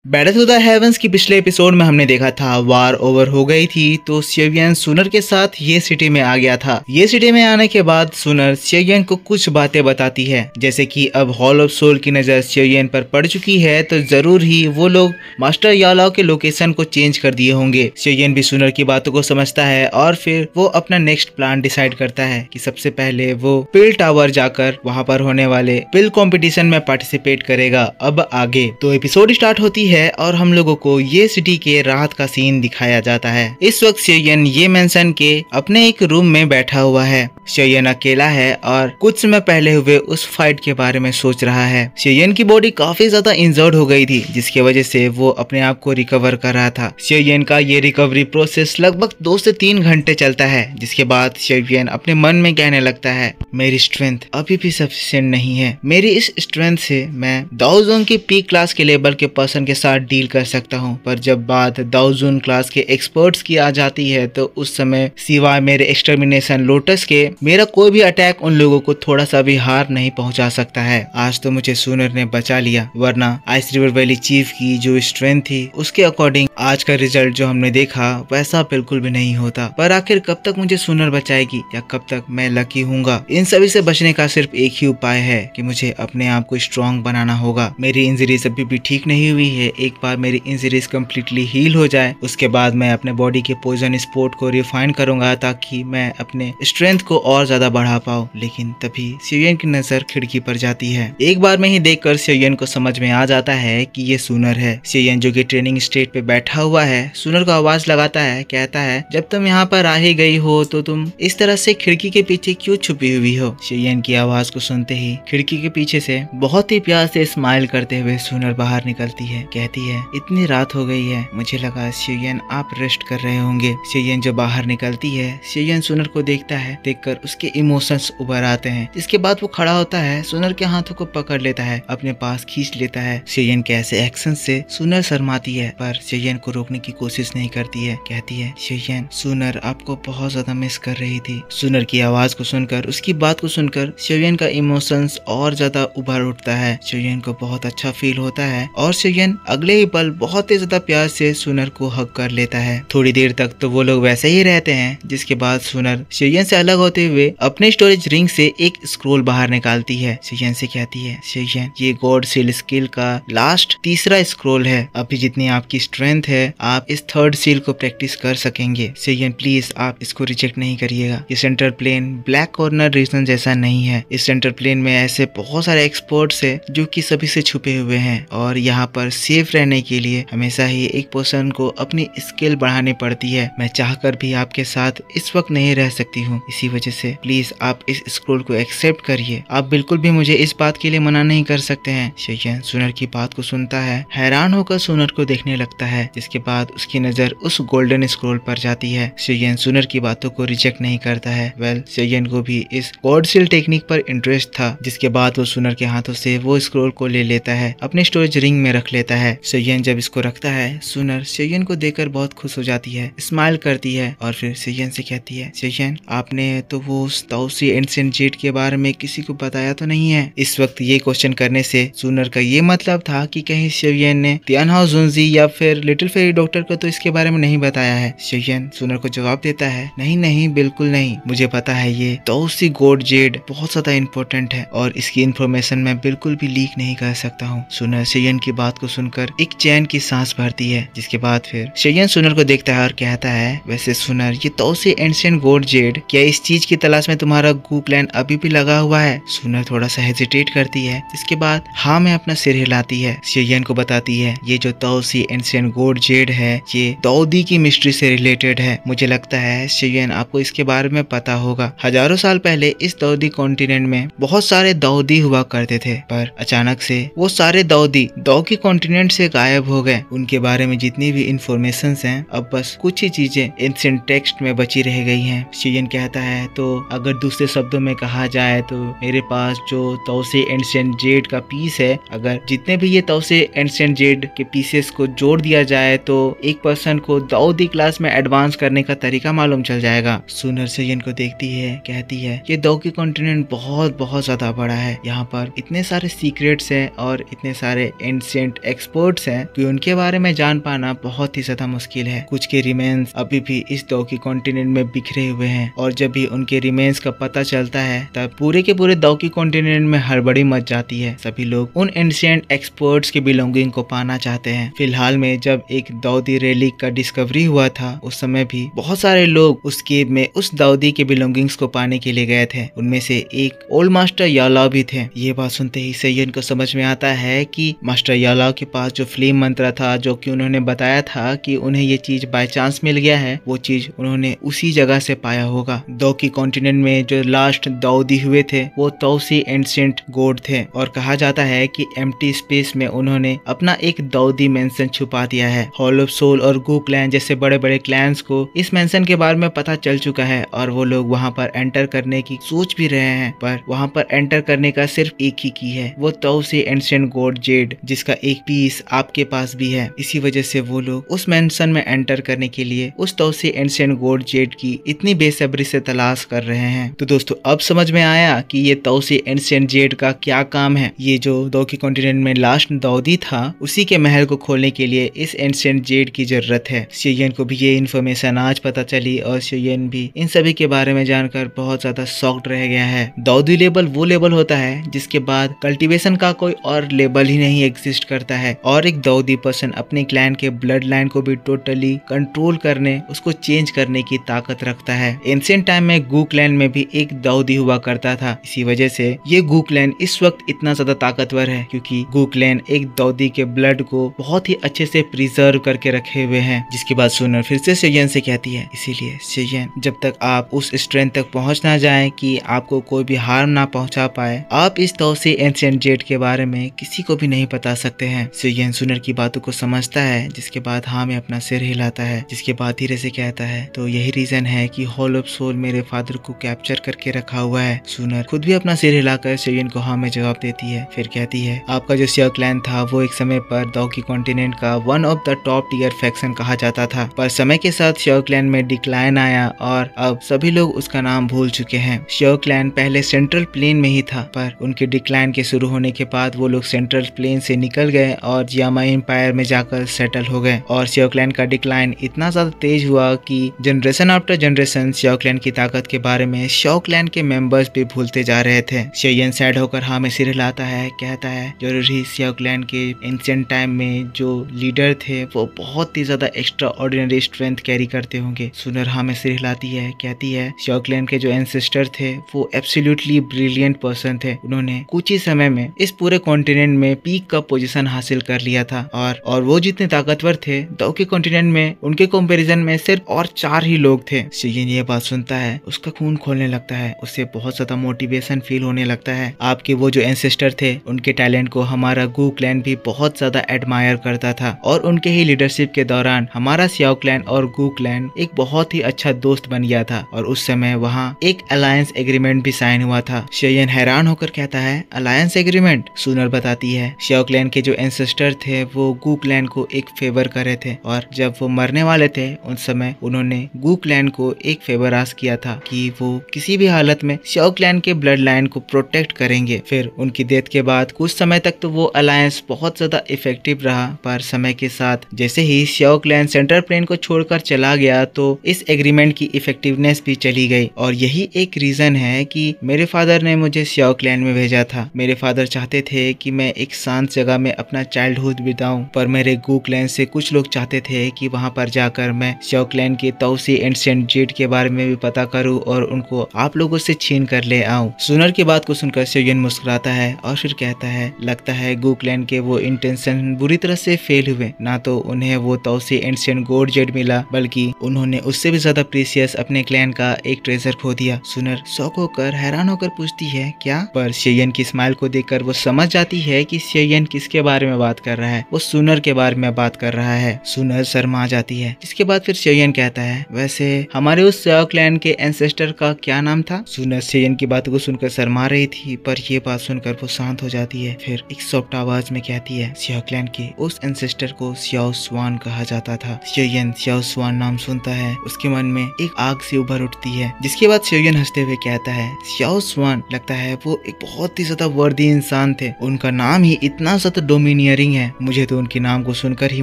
Battle to the heavens की पिछले episode में हमने देखा था वार ओवर हो गई थी तो शेवियन सुनर के साथ ये सिटी में आ गया था। ये सिटी में आने के बाद सुनर शेवियन को कुछ बातें बताती है, जैसे कि अब हॉल ऑफ सोल की नजर शेवियन पर पड़ चुकी है तो जरूर ही वो लोग मास्टर यालाओ के लोकेशन को चेंज कर दिए होंगे। शेवियन भी सुनर की बातों को समझता है और फिर वो अपना नेक्स्ट प्लान डिसाइड करता है कि सबसे पहले वो पिल टावर जाकर वहाँ पर होने वाले पिल कॉम्पिटिशन में पार्टिसिपेट करेगा। अब आगे तो एपिसोड स्टार्ट होती है और हम लोगों को ये सिटी के रात का सीन दिखाया जाता है। इस वक्त शेयन ये मेंशन के अपने एक रूम में बैठा हुआ है। शेयन अकेला है और कुछ समय पहले हुए उस फाइट के बारे में सोच रहा है। शेयन की बॉडी काफी ज्यादा इंजर्ड हो गई थी, जिसकी वजह से वो अपने आप को रिकवर कर रहा था। शेयन का ये रिकवरी प्रोसेस लगभग 2 से 3 घंटे चलता है, जिसके बाद शेयन अपने मन में कहने लगता है, मेरी स्ट्रेंथ अभी भी सफिशिएंट नहीं है। मेरी इस स्ट्रेंथ से मैं दाओजोन की पीक क्लास के लेवल के पर्सन के साथ डील कर सकता हूँ, पर जब बात दाओजोन क्लास के एक्सपर्ट्स की आ जाती है तो उस समय सिवाय मेरे एक्सटर्मिनेशन लोटस के मेरा कोई भी अटैक उन लोगों को थोड़ा सा भी हार नहीं पहुंचा सकता है। आज तो मुझे सुनर ने बचा लिया, वरना आइस रिवर वैली चीफ की जो स्ट्रेंथ थी उसके अकॉर्डिंग आज का रिजल्ट जो हमने देखा वैसा बिल्कुल भी नहीं होता। पर आखिर कब तक मुझे सुनर बचाएगी या कब तक मैं लकी हूँगा? इन सभी से बचने का सिर्फ एक ही उपाय है कि मुझे अपने आप को स्ट्रॉन्ग बनाना होगा। मेरी इंजरीज अभी भी ठीक नहीं हुई है। एक बार मेरी इंजरीज कम्प्लीटली हील हो जाए उसके बाद मैं अपने बॉडी के पॉइजन स्पोर्ट को रिफाइन करूंगा ताकि मैं अपने स्ट्रेंथ को और ज्यादा बढ़ा पाऊं। लेकिन तभी शेयन की नजर खिड़की पर जाती है। एक बार में ही देखकर शेयन को समझ में आ जाता है कि ये सुनर है। शेयन जो कि ट्रेनिंग स्टेट पे बैठा हुआ है सुनर को आवाज लगाता है, कहता है, जब तुम यहाँ पर आ ही गई हो तो तुम इस तरह से खिड़की के पीछे क्यों छुपी हुई हो? शेयन की आवाज को सुनते ही खिड़की के पीछे से बहुत ही प्यार से स्माइल करते हुए सुनर बाहर निकलती है। कहती है, इतनी रात हो गई है, मुझे लगा शेयन आप रेस्ट कर रहे होंगे। शेयन जो बाहर निकलती है, शेयन सुनर को देखता है। देखकर उसके इमोशंस उभर आते हैं। इसके बाद वो खड़ा होता है, सुनर के हाथों को पकड़ लेता है, अपने पास खींच लेता है। शेयन के ऐसे एक्शन से सुनर शर्माती है, पर शेयन को रोकने की कोशिश नहीं करती है। कहती है, शेयन सुनर आपको बहुत ज्यादा मिस कर रही थी। सुनर की आवाज को सुनकर, उसकी बात को सुनकर शेयन का इमोशंस और ज्यादा उभर उठता है। शेयन को बहुत अच्छा फील होता है और शेयन अगले ही पल बहुत ही ज्यादा प्यार से सुनर को हग कर लेता है। थोड़ी देर तक तो वो लोग वैसे ही रहते हैं, जिसके बाद सुनर शेयन से अलग होते हुए अपने स्टोरेज रिंग से एक स्क्रोल बाहर निकालती है। शेयन से कहती है, शेयन ये गॉड सील स्किल का लास्ट तीसरा स्क्रोल है। अभी जितनी आपकी स्ट्रेंथ है आप इस थर्ड सील को प्रैक्टिस कर सकेंगे। शेयन प्लीज आप इसको रिजेक्ट नहीं करिएगा। ये central plain black corner region जैसा नहीं है। इस सेंट्रल प्लेन में ऐसे बहुत सारे एक्सपर्ट्स है जो कि सभी से छुपे हुए हैं और यहाँ पर सेफ रहने के लिए हमेशा ही एक पर्सन को अपनी स्किल बढ़ानी पड़ती है। मैं चाहकर भी आपके साथ इस वक्त नहीं रह सकती हूँ, इसी वजह से प्लीज आप इस स्क्रोल को एक्सेप्ट करिए। आप बिल्कुल भी मुझे इस बात के लिए मना नहीं कर सकते हैं। शेयन सुनर की बात को सुनता है, हैरान होकर सुनर को देखने लगता है। जिसके बाद उसकी नजर उस गोल्डन स्क्रोल पर जाती है। शेयन सुनर की बातों को रिजेक्ट नहीं करता है। शेयन को भी इस गॉड सील टेक्निक पर इंटरेस्ट था। जिसके बाद वो सुनर के हाथों से वो स्क्रोल को ले लेता है, अपने स्टोरेज रिंग में रख लेता है। शेयन जब इसको रखता है, सुनर शेयन को देखकर बहुत खुश हो जाती है, स्माइल करती है और फिर शेयन से कहती है, शेयन आपने तो वो ताओसी एंशिएंट जेड के बारे में किसी को बताया तो नहीं है? इस वक्त ये क्वेश्चन करने से सुनर का ये मतलब था कि कहीं शेयन ने तियानहाओ जुनजी या फिर लिटिल फेरी डॉक्टर को तो इसके बारे में नहीं बताया है। शेयन सुनर को जवाब देता है, नहीं नहीं बिल्कुल नहीं, मुझे पता है ये ताओसी गॉड जेड बहुत ज्यादा इम्पोर्टेंट है और इसकी इन्फॉर्मेशन मैं बिल्कुल भी लीक नहीं कर सकता हूँ। सुनर शेयन की बात को सुनकर एक चैन की सांस भरती है। जिसके बाद फिर शेयन सुनर को देखता है और कहता है, वैसे सुनर ये ताओसी एंशिएंट गॉड जेड, क्या इस चीज की तलाश में तुम्हारा गू प्लान अभी भी लगा हुआ है? सुनर थोड़ा सा हेजिटेट करती है। इसके बाद हाँ में अपना सिर हिलाती है। शेयन को बताती है, ये जो ताओसी एंशिएंट गॉड जेड है ये दाऊदी की मिस्ट्री से रिलेटेड है। मुझे लगता है शेयन आपको इसके बारे में पता होगा। हजारों साल पहले इस दाऊदी कॉन्टिनेंट में बहुत सारे दाऊदी हुआ करते थे, पर अचानक से वो सारे दाऊदी दाऊ की कॉन्टिनेंट से गायब हो गए। उनके बारे में जितनी भी इंफॉर्मेशन हैं अब बस कुछ ही चीजें एंशिएंट टेक्स्ट में बची रह गई हैं। शेयन कहता है, तो अगर दूसरे शब्दों में कहा जाए तो मेरे पास जो ताओसी एंशिएंट जेड का पीस है, अगर जितने भी ये ताओसी एंशिएंट जेड के पीसेस को जोड़ दिया जाए तो एक पर्सन को दाऊदी क्लास में एडवांस करने का तरीका मालूम चल जाएगा। सुनर शेयन को देखती है, कहती है, ये दाऊ की कॉन्टिनेंट बहुत बहुत ज्यादा बड़ा है। यहाँ पर इतने सारे सीक्रेट्स हैं और इतने सारे एंशिएंट एक्सपर्ट्स हैं कि उनके बारे में जान पाना बहुत ही ज्यादा मुश्किल है। कुछ के रिमेन्स अभी भी इस दाओकी कॉन्टिनेंट में बिखरे हुए हैं और जब भी उनके रिमेन्स का पता चलता है तब पूरे के पूरे दाओकी कॉन्टिनेंट में हड़बड़ी मच जाती है। सभी लोग उन एंशिएंट एक्सपर्ट्स के बिलोंगिंग को पाना चाहते हैं। फिलहाल में जब एक दाऊदी रेलिक का डिस्कवरी हुआ था उस समय भी बहुत सारे लोग उस केव में उस दाऊदी के बिलोंगिंग्स को पाने के लिए गए थे। उनमें से एक ओल्ड मास्टर यालाव भी थे। ये बात सुनते ही सेयन को समझ में आता है कि मास्टर यालाव के पास जो फ्लेम मंत्र था, जो कि उन्होंने बताया था कि उन्हें ये चीज बाय चांस मिल गया है, वो चीज उन्होंने उसी जगह से पाया होगा। दाओकी कॉन्टिनेंट में जो लास्ट दाऊदी हुए थे वो तौसी एंशिएंट गॉड थे और कहा जाता है कि एम्प्टी स्पेस में उन्होंने अपना एक दाऊदी मेंशन छुपा दिया है। हॉल ऑफ सोल और गू क्लैन जैसे बड़े बड़े क्लैंस को इस मेंशन के बारे में पता चल चुका है और वो लोग वहाँ पर एंटर करने की सोच भी रहे हैं, पर वहाँ पर एंटर करने का सिर्फ एक ही की है, वो तौसी एंशिएंट गॉड जेड, जिसका एक पीस आपके पास भी है। इसी वजह से वो लोग उस मेंशन में एंटर करने के लिए उस तौसी एंशिएंट गॉड जेड की इतनी बेसब्री से तलाश कर रहे हैं। तो दोस्तों अब समझ में आया कि ये तौसी एंशिएंट जेड का क्या काम है। ये जो दाओकी कॉन्टिनेंट में लास्ट दाऊदी था उसी के महल को खोलने के लिए इस एंशिएंट जेड की जरूरत है। सेयन को भी ये इन्फॉर्मेशन आज पता चली और सेयन भी इन सभी के बारे में जानकर बहुत ज्यादा शॉक्ड रह गया है। दाऊदी लेवल वो लेवल होता है जिसके बाद कल्टीवेशन का कोई और लेवल ही नहीं एग्जिस्ट करता है और एक दाऊदी पर्सन अपने क्लैन के ब्लड लाइन को भी टोटली कंट्रोल करने, उसको चेंज करने की ताकत रखता है। एंशिएंट टाइम में गू क्लैन में भी एक दाऊदी हुआ करता था। इसी वजह से ये गू क्लैन इस वक्त इतना ज्यादा ताकतवर है क्योंकि गू क्लैन एक दाऊदी के ब्लड को बहुत ही अच्छे से प्रिजर्व करके रखे हुए हैं। जिसके बाद सुनर फिर से सेयन से कहती है, इसीलिए सेयन जब तक आप उस स्ट्रेंथ तक पहुंच ना जाए कि आपको कोई भी हार्म ना पहुंचा पाए, आप इस तौसी एंशिएंट जेड के बारे में किसी को भी नहीं बता सकते हैं। सेयन सुनर की बातों को समझता है, जिसके बाद हाँ में अपना सिर हिलाता है। जिसके बाद धीरे से कहता है, तो यही रीजन है कि हॉल ऑफ सोल मेरे फादर को कैप्चर करके रखा हुआ है। सुनर खुद भी अपना सिर हिलाकर सेयन को हाँ में जवाब देती है। फिर कहती है, आपका जो सियाओ क्लैन था वो एक समय पर दाओकी कॉन्टिनेंट का one of the top tier faction कहा जाता था, पर समय के साथ सियाओ क्लैन में डिक्लाइन आया और अब सभी लोग उसका नाम भूल चुके हैं। सियाओ क्लैन पहले सेंट्रल प्लेन में ही था, पर उनके डिक्लाइन के शुरू होने के बाद वो लोग सेंट्रल प्लेन से निकल गए और जियामा एम्पायर में जाकर सेटल हो गए और सियाओ क्लैन का डिक्लाइन इतना ज्यादा तेज हुआ कि generation after generation Xiao clan की ताकत के बारे में सियाओ क्लैन के मेंबर्स भी भूलते जा रहे थे। सेयन सैड होकर हाँ में सिर हिलाता है, कहता है जरूरी सियाओ क्लैन के एंशिएंट टाइम में जो लीडर थे वो बहुत ही ज्यादा एक्स्ट्रा ऑर्डिनरी स्ट्रेंथ कैरी करते होंगे। सुनर हाँ में सिर हिलाती है, कहती है सियाओ क्लैन के जो एंसेस्टर थे वो एब्सोल्युटली ब्रिलियंट पर्सन थे। उन्होंने कुछ ही समय में इस पूरे कॉन्टिनेंट में पीक का पोजीशन हासिल कर लिया था और वो जितने ताकतवर थे दाओकी कॉन्टिनेंट में उनके कंपैरिजन में सिर्फ और 4 ही लोग थे। सेयन ये बात सुनता है, उसका खून खोलने लगता है, उससे बहुत ज्यादा मोटिवेशन फील होने लगता है। आपके वो जो एंसेस्टर थे उनके टैलेंट को हमारा गू क्लैन भी बहुत ज्यादा एडमायर करता था और उनके ही लीडरशिप के दौरान हमारा सियाओ क्लैन और गू क्लैन एक बहुत ही अच्छा दोस्त बन गया था और उस समय वहाँ एक अलायंस एग्रीमेंट भी साइन हुआ था। सेयन हैरान होकर कहता है, अलायंस एग्रीमेंट? सुनर बताती है, सियाओ क्लैन के जो एंसेस्टर थे वो गू क्लैन को एक फेवर करे थे और जब वो मरने वाले थे उस समय उन्होंने गू क्लैन को एक फेवर आस्क किया था कि वो किसी भी हालत में सियाओ क्लैन के ब्लड लाइन को प्रोटेक्ट करेंगे। फिर उनकी डेथ के बाद कुछ समय तक तो वो अलायंस बहुत ज्यादा इफेक्टिव रहा, पर समय के साथ जैसे ही सियाओ क्लैन सेंट्रल प्लेन को छोड़कर चला गया तो इस एग्रीमेंट की इफेक्टिवनेस भी चली गई और यही एक रीजन है कि मेरे फादर ने मुझे सियाओ क्लैन में भेजा था। मेरे फादर चाहते थे कि मैं एक शांत जगह में अपना चाइल्डहुड बिताऊं, पर मेरे गू क्लैन से कुछ लोग चाहते थे कि वहां पर जाकर मैं सियाओ क्लैन के तौसी एंशिएंट जेड के बारे में भी पता करूं और उनको आप लोगों से छीन कर ले आऊं। सुनर की बात को सुनकर सेयन मुस्कुराता है और फिर कहता है, लगता है गू क्लैन के वो इंटेंशन बुरी तरह से फेल हुए। ना तो उन्हें वो तौसी एंशिएंट गॉड जेड मिला, बल्कि उन्होंने उससे भी ज्यादा प्रीसियस अपने क्लैन का एक ट्रेजर खो दिया। सुनर शॉक होकर हैरान होकर पूछती है, क्या? पर सेयन की स्माइल को देखकर वो समझ जाती है कि सेयन किसके बारे में बात कर रहा है। वो सुनर के बारे में बात कर रहा है। सुनर शर्मा जाती है। इसके बाद फिर सेयन कहता है, वैसे हमारे उस सियाओ क्लैन के एंसेस्टर का क्या नाम था? सुनर सेयन की बात को सुनकर शर्मा रही थी, पर ये बात सुनकर वो शांत हो जाती है। फिर एक सॉफ्ट आवाज में कहती है, सियाओ क्लैन के उस एंसेस्टर को सियाओ स्वान कहा जाता था। सेयन सियाओ स्वान नाम सुनता है, उसके मन में एक आग से उभर उठती है। जिसके बाद सेयन हंसते हुए कहता है, सियाओ स्वान, लगता है वो एक बहुत ही ज्यादा वर्दी इंसान थे। उनका नाम ही इतना ज्यादा डोमिनियरिंग इंस्पायरिंग है, मुझे तो उनके नाम को सुनकर ही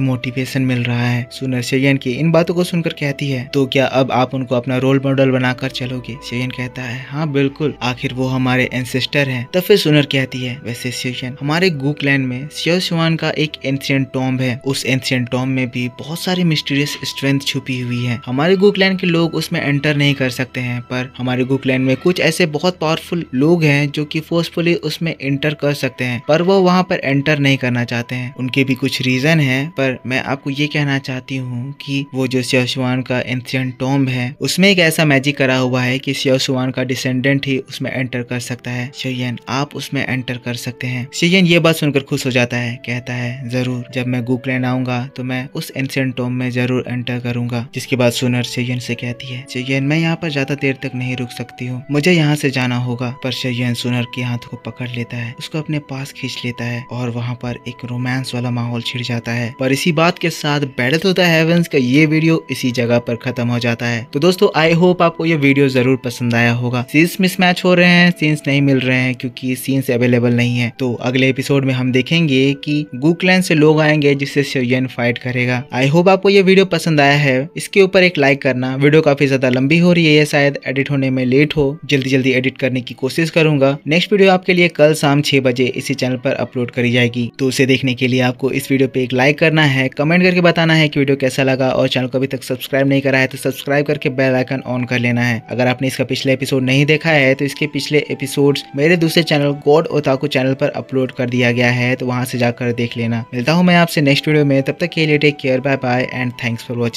मोटिवेशन मिल रहा है। सुनर सेयन की इन बातों को सुनकर कहती है, तो क्या अब आप उनको अपना रोल मॉडल बनाकर चलोगे? सेयन कहता है, हाँ बिल्कुल, आखिर वो हमारे एंसेस्टर हैं। तब फिर सुनर कहती है, वैसे सेयन, हमारे गूक लैंड में xiao xuan का एक एंशिएंट टॉम्ब है, उस एंशिएंट टॉम्ब में भी बहुत सारी मिस्टीरियस स्ट्रेंथ छुपी हुई है। हमारे गूक लैंड के लोग उसमें एंटर नहीं कर सकते हैं, पर हमारे गूक लैंड में कुछ ऐसे बहुत पावरफुल लोग हैं जो कि फोर्सफुली उसमें एंटर कर सकते हैं, पर वो वहां पर एंटर नहीं करना चाहते हैं। उनके भी कुछ रीजन है, पर मैं आपको ये कहना चाहती हूँ कि वो जो xiao xuan का एंशिएंट टॉम्ब है उसमें एक ऐसा मैजिक करा हुआ है कि xiao xuan का डिसेंडेंट ही उसमें एंटर कर सकता है। सेयन, आप उसमें एंटर कर सकते हैं। सेयन ये बात सुनकर खुश हो जाता है, कहता है, जरूर, जब मैं गूक लैंड आऊंगा तो मैं उस एंशिएंट टॉम्ब में जरूर एंटर करूंगा। जिसके बाद सुनर सेयन से कहती है, सेयन, मैं यहाँ पर ज्यादा देर तक नहीं रुक सकती हूँ, मुझे यहाँ से जाना होगा। पर सेयन सुनर के हाथ को पकड़ लेता है, उसको अपने पास खींच लेता है और वहाँ पर एक रोमांस वाला माहौल छिड़ जाता है। पर इसी बात के साथ बैटल ऑफ द हेवंस का ये वीडियो इसी जगह पर खत्म हो जाता है। तो दोस्तों, आई होप आपको ये वीडियो जरूर पसंद आया होगा। सीन्स मिसमैच हो रहे हैं, सीन्स नहीं मिल रहे हैं क्योंकि सीन्स अवेलेबल नहीं है। तो अगले एपिसोड में हम देखेंगे कि गूक लैंड से लोग आएंगे जिससे सेयन फाइट करेगा। आई होप आपको ये वीडियो पसंद आया है। इसके ऊपर एक लाइक करना। वीडियो काफी ज्यादा लंबी हो रही है, ये शायद एडिट होने में लेट हो, जल्दी जल्दी एडिट करने की कोशिश करूंगा। नेक्स्ट वीडियो आपके लिए कल शाम 6 बजे इसी चैनल पर अपलोड करी जाएगी। तो उसे देखने के लिए आपको इस वीडियो पे एक लाइक करना है, कमेंट करके बताना है कि वीडियो कैसा लगा, और चैनल को अभी तक सब्सक्राइब नहीं करा है तो सब्सक्राइब करके बेल आइकन ऑन कर लेना है। अगर आपने इसका पिछले एपिसोड नहीं देखा है तो इसके पिछले एपिसोड्स मेरे दूसरे चैनल गॉड ओताकू चैनल पर अपलोड कर दिया गया है, तो वहां से जाकर देख लेना। मिलता हूं मैं आपसे नेक्स्ट वीडियो में, तब तक के लिए take care, bye bye and thanks for watching.